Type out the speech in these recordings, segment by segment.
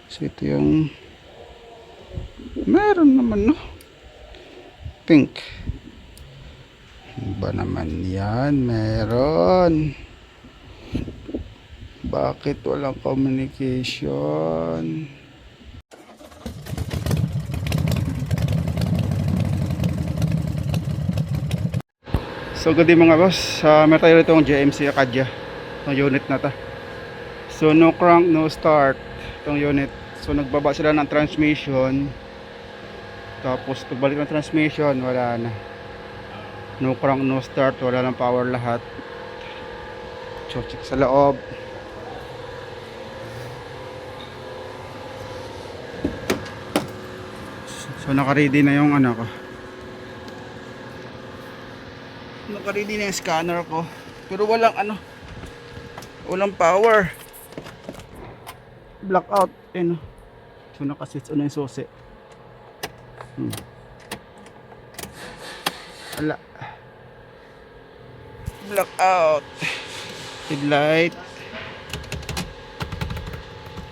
So ito yung meron naman, no? Pink. Ba naman yan? Meron. Bakit walang communication? So good day mga boss. Meron tayo rito ang JMC Acadia. Itong unit na ta. So no crank, no start itong unit. So nagbaba sila ng transmission. Tapos pagbalik ng transmission, wala na. No crank, no start, wala ng power lahat. So check sa loob. So naka-ready na yung ano ko. Naka-ready na yung scanner ko. Pero walang ano. Walang power. Blackout. Ayun. So naka-switch on yung susi. Wala. Blackout. Headlight.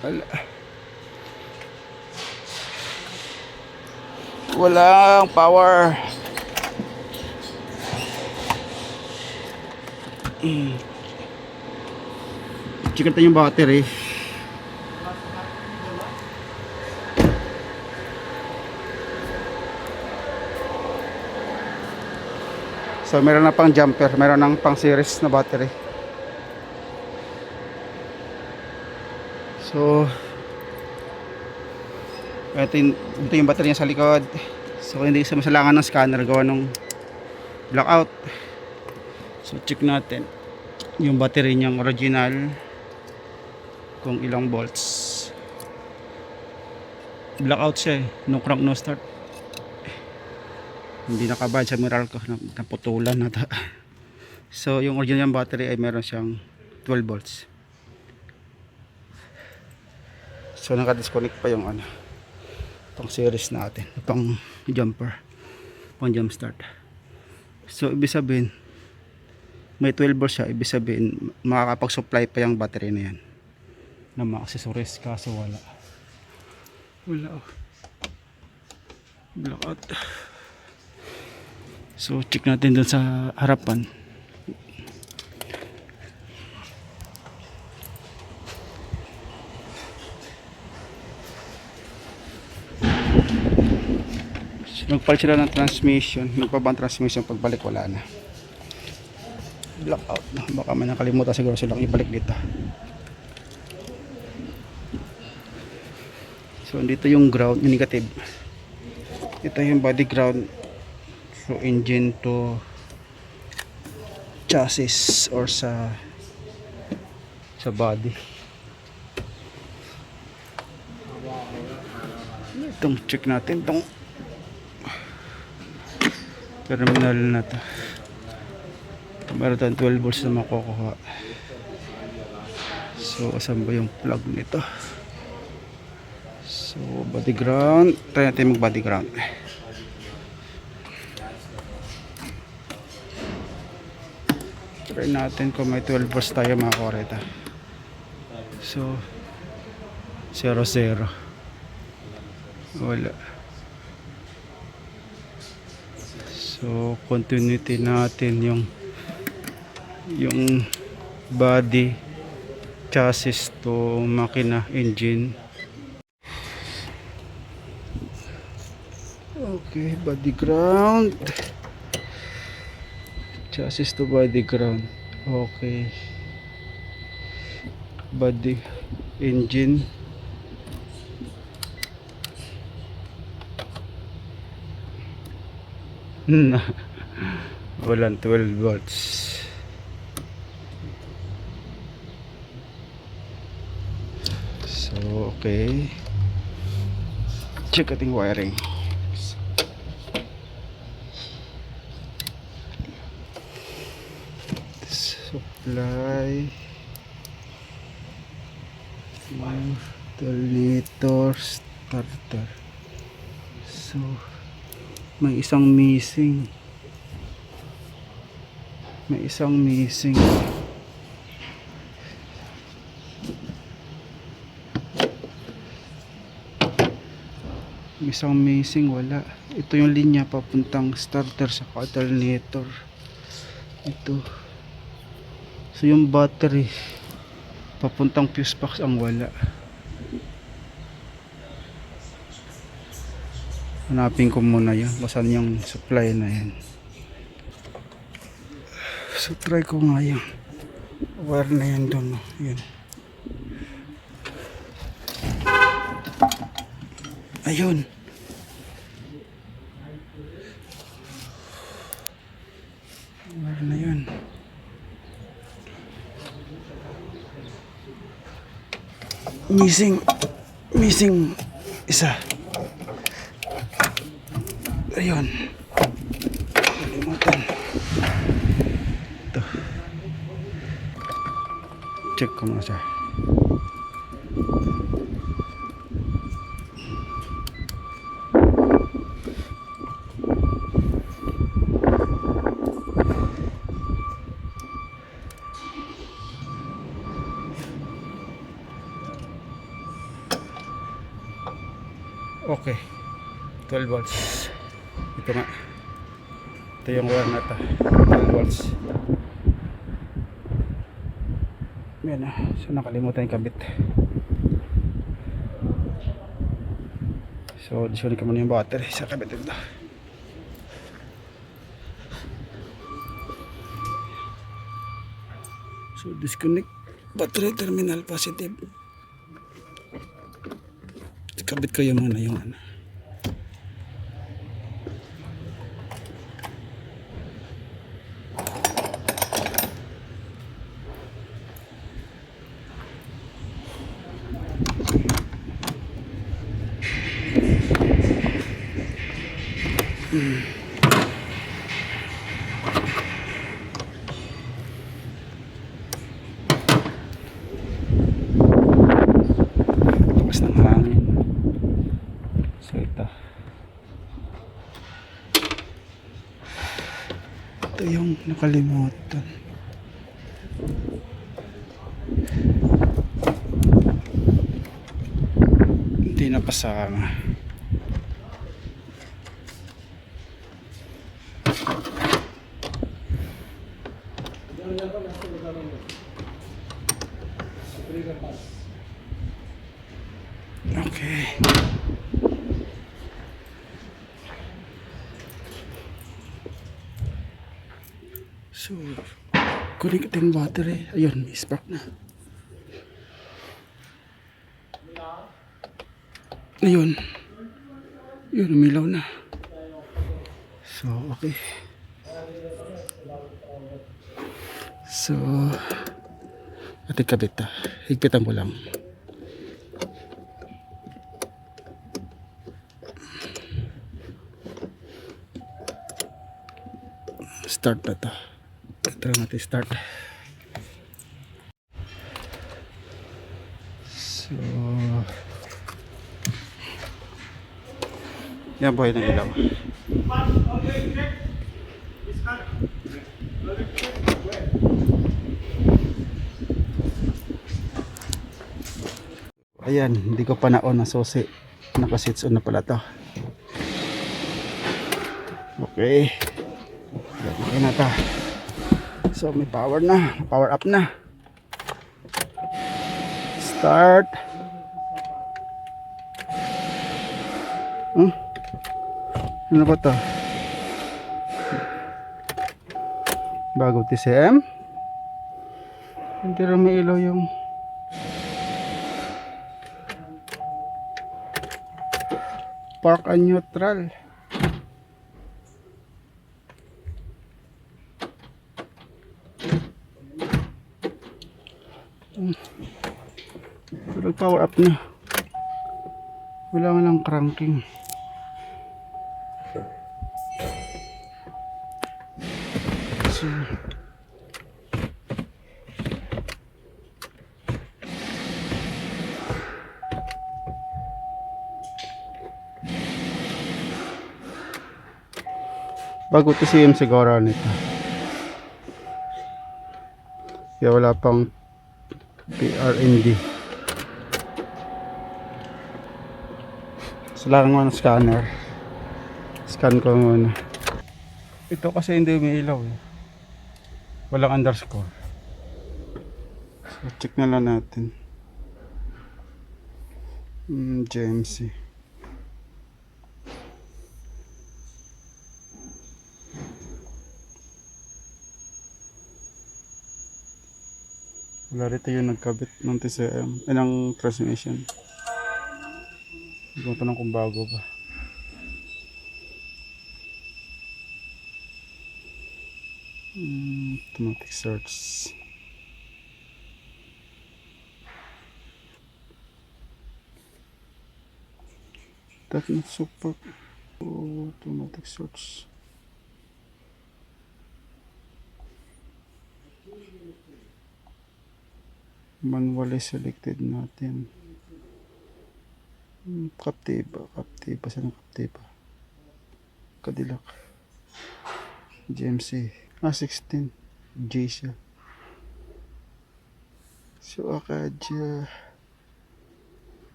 Wala. Walang power. Check natin yung battery. So meron na pang jumper, meron ng pang series na battery. So ito yung battery niya sa likod. So hindi sa masalangan ng scanner gawa ng blackout. So check natin yung battery niyang original kung ilang volts. Blackout siya eh. No crank, no start. Hindi nakabad sa mirror ko, naputulan na ta. So yung original battery ay meron siyang 12 volts. So naka-disconnect pa yung ano, itong series natin, itong jumper, pang jump start. So ibig sabihin may 12 volts siya, ibig sabihin makakapag-supply pa yung battery na yan na mga accessories, kaso wala oh. Blackout. So check natin dun sa harapan. So, nagpalit sila ng transmission, nagpabang transmission, pagbalik wala na. Blackout. Baka may nakalimutan siguro silang ibalik dito. So dito yung ground, yung negative. Ito yung body ground. So engine to chassis or sa body. Itong check natin itong terminal na to. Meron tayong 12 volts na makukuha. So asan ba yung plug nito? So body ground, try natin mag body ground. Try natin kung may 12 volts tayo makakuha rito. So 0 wala. So continuity natin yung body, chassis to makina, engine. Okay, body ground, chassis to body ground. Okay, body, engine. Walang 12 volts. So okay, check ating wiring. Supply alternator starter. So may isang missing. Yung isang missing, wala. Ito yung linya papuntang starter sa alternator. Ito. So yung battery papuntang fuse box ang wala. Hanapin ko muna yan. Basan yung supply na yan. So try ko nga yung wire na yan doon. Yan. Ayun. Wire na yun. Missing isa. Ayun. Kalimutan. Ito. Check ko muna siya. Okay. 12 volts. Ito nga. Ito yung wire na ito. 12 volts. Yan na. So nakalimutan yung kabit. So disconnect ko muna yung battery sa kabit ito. So disconnect battery terminal positive. Kabit ko yung muna yung ano. Lakas ng hangin. So ito yung nakalimutan. Hindi na pasama. Okay. So, connect yung battery. Ayun, may spark na. Ayun. Yun, umilaw na. So, okay. So, ating kabit. Higpitan ko lang. Start na ito. Try natin start. So, yan buhay ng ilaw. Ayan, hindi ko pa na-on na susi. Naka-switch on na pala to. Okay. Okay na ta. So may power na. Power up na. Start. Ano ba to? Bago TCM. Hindi rin may ilaw yung park and neutral. So, power up na. Wala nga lang cranking. So, bago TCM siguro nito. Kaya wala pang PRND. Sila lang ng scanner. Scan ko muna. Ito kasi hindi umiilaw eh. Walang underscore. So check na lang natin. JMC. Wala rito yung nagkabit ng TCM. Ng transmission. Hindi ko tanong kung bago ba. Automatic search. That not support automatic search. Manually selected natin. Captiva saan ang Captiva? Cadillac GMC 16 J siya. So Acadia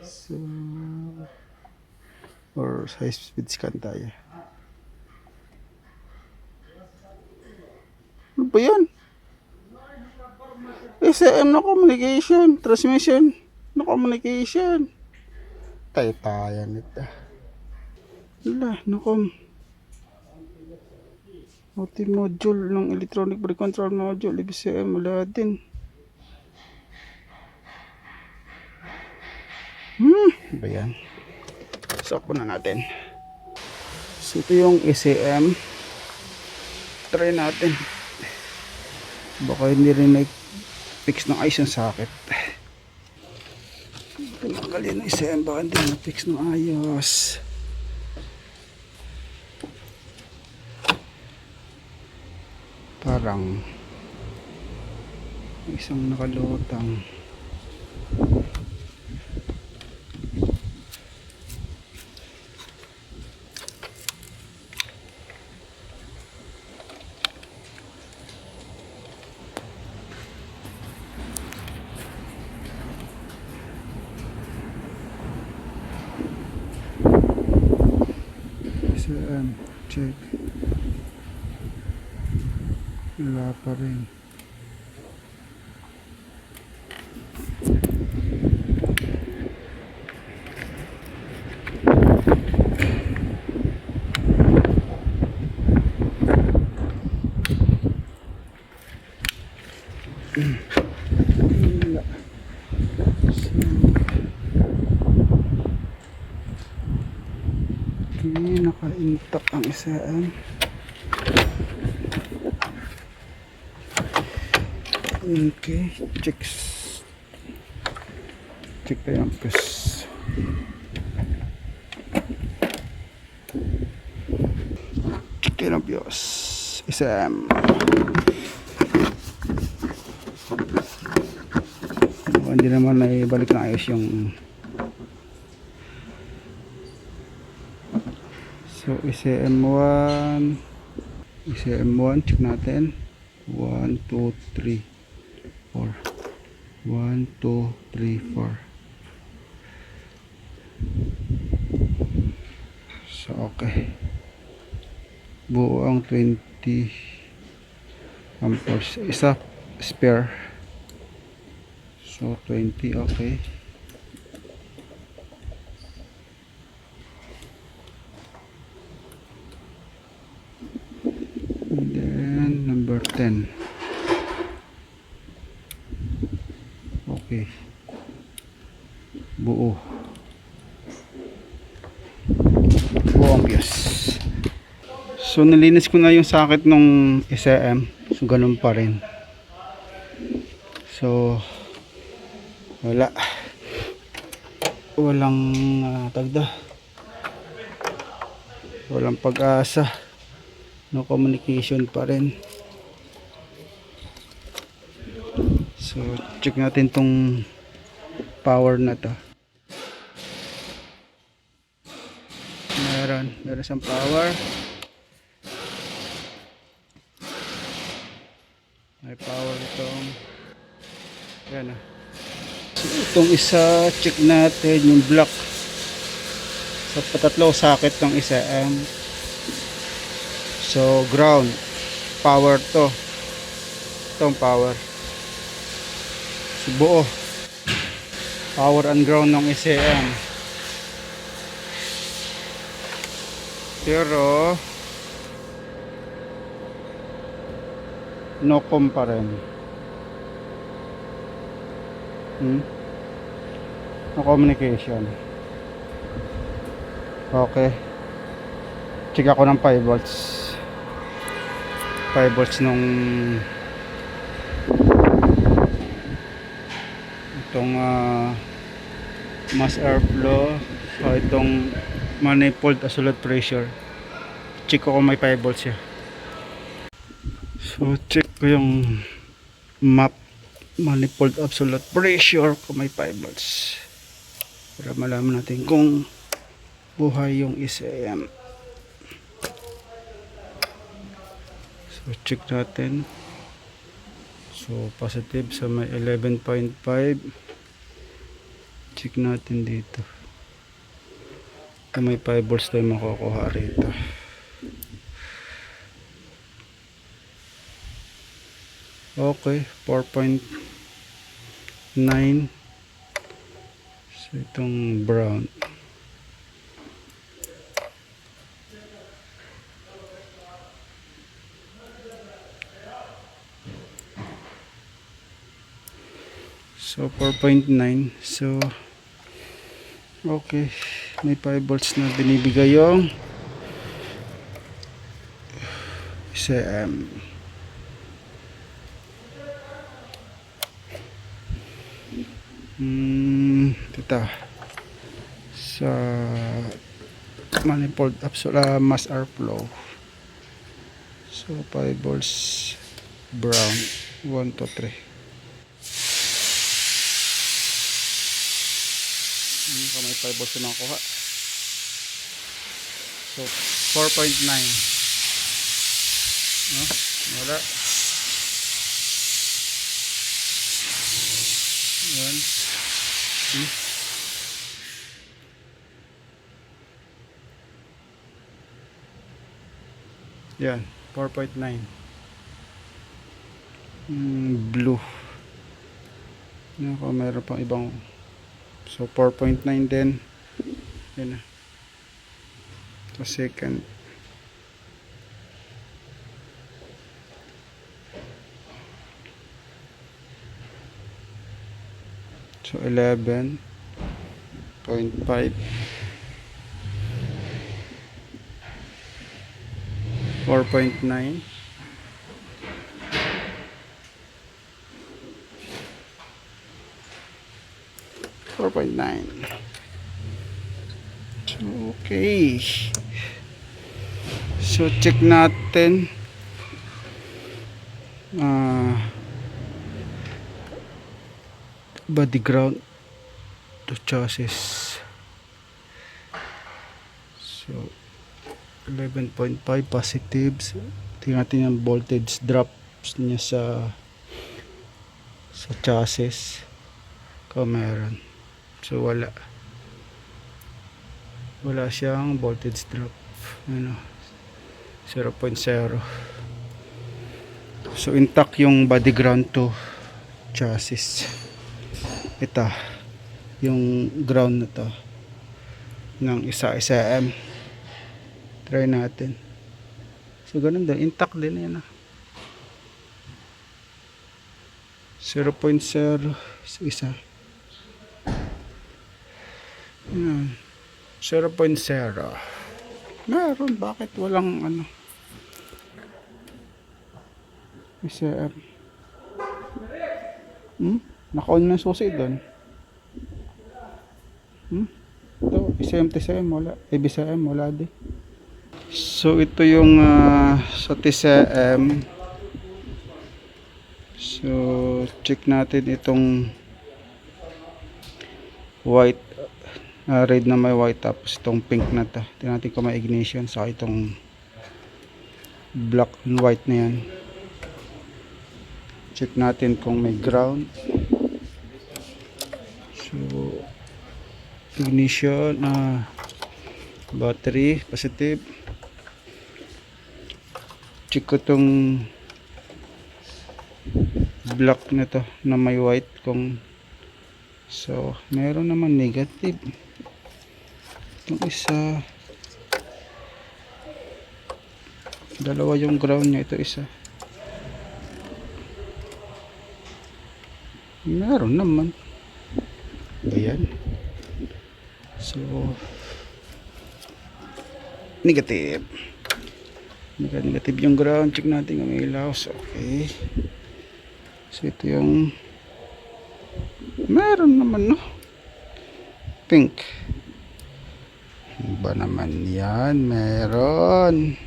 so or high speed scan tayo. Ano ba yan? SM na communication, transmission na communication. Tayo-tayan ito. Wala, nakom. Multi-module ng electronic brake control module, EBCM, wala din. Ba yan? Stop na natin. So ito yung ECM. Try natin. Baka hindi rin na-fix ng ayos yung socket. Tinanggalin ng ECM, baka hindi na-fix ng ayos. Parang isang nakalutang. Check. Wala pa rin. Naka-intact ang isaan. Okay, check tayo ang pes. Check tayo ang piyos. Isam. Hindi naman naibalik na ayos yung so ECM1 check natin 1, 2, 3, 4 1, 2, 3, 4 so okay buo ang 20 amperes isa spare so 20 okay. And then number 10 okay buo ang fuse. So nilinis ko na yung socket nung SM so ganun pa rin so walang walang pag-asa. No communication pa rin. So check natin tong power na to. Meron siyang power. May power itong yan Itong isa, check natin yung block. So, patatlo socket ng isa. So, ground. Power to. Itong power. So, buo. Power and ground ng SM. Pero, no com pa rin. No communication. Okay. Check ako ng 5 volts. 5 volts nung itong mass airflow. So itong manifold absolute pressure. Check ko kung may 5 volts siya. So check ko yung map manifold absolute pressure kung may 5 volts para malaman natin kung buhay yung SM. So check natin. So positive sa may 11.5. Check natin dito kung may 5 volts tayo makukuha rito. Okay, 4.9. So itong brown. So 4.9. So okay, may 5 volts na binibigay yung SM. Ito sa manifold mass airflow. So 5 volts brown 1 to 3. May 5 volts na makuha. So 4.9. No? Wala. Yan. Yan, 4.9. Blue. Yan, kung meron pang ibang. So 4.9 din. Yan na. So second. So 11.5. 4.9. Okay. So check natin body ground to chassis. So 11.5 positives. Tingnan natin yung voltage drops niya sa chassis kung meron. So wala siyang voltage drop, ano, 0.0. So intact yung body ground to chassis. Ito yung ground na to ng isa-isa try natin. So ganun din, intact din yan 0.0 sa isa. Yan. 0.0. Meron, bakit walang ano? Isa naka-on na susi doon. Ito, SM wala. ABSM wala din. So ito yung sa TCM. So check natin itong white, red na may white, tapos itong pink na to. Tingnan natin kung may ignition. Sa itong black and white na yan. Check natin kung may ground. So ignition, battery positive. Check ko tong block na to na may white kung so meron naman negative. Itong isa, dalawa yung ground niya, ito isa meron naman. Ayan, so negative yung ground. Check natin ang ilaw. So okay, so ito yung meron naman, no? Pink ba naman yan? Meron.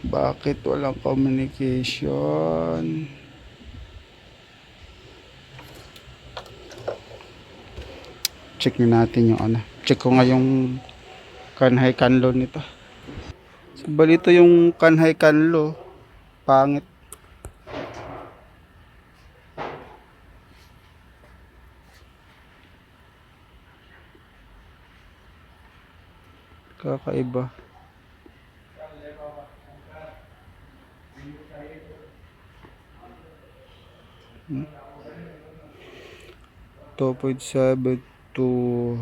Bakit walang communication? Check nyo natin yung ano. Check ko nga yung kanhay kanlo nito. So balito yung kanhay kanlo pangit. Kakaiba. Hmm. 2.7 to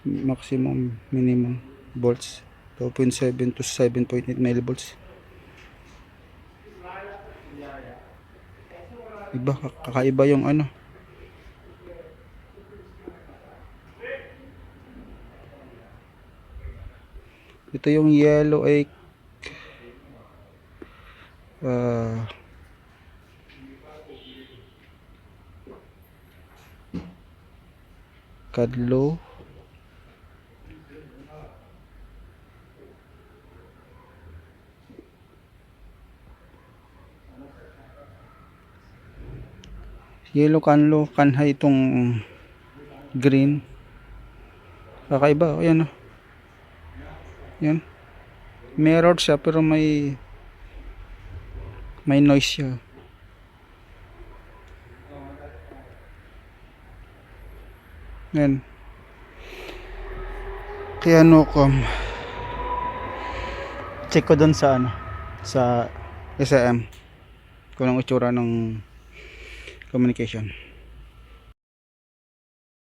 maximum minimum volts, 2.7 to 7.8 millivolts. Iba, kakaiba yung ano. Ito yung yellow egg, kadlo, yellow kanlo, kanhay itong green. Kakaiba, ayan o. Yan. Mirror siya pero may noise siya. Yan. Kaya check ko dun sa ano, sa SM kung anong itsura ng communication.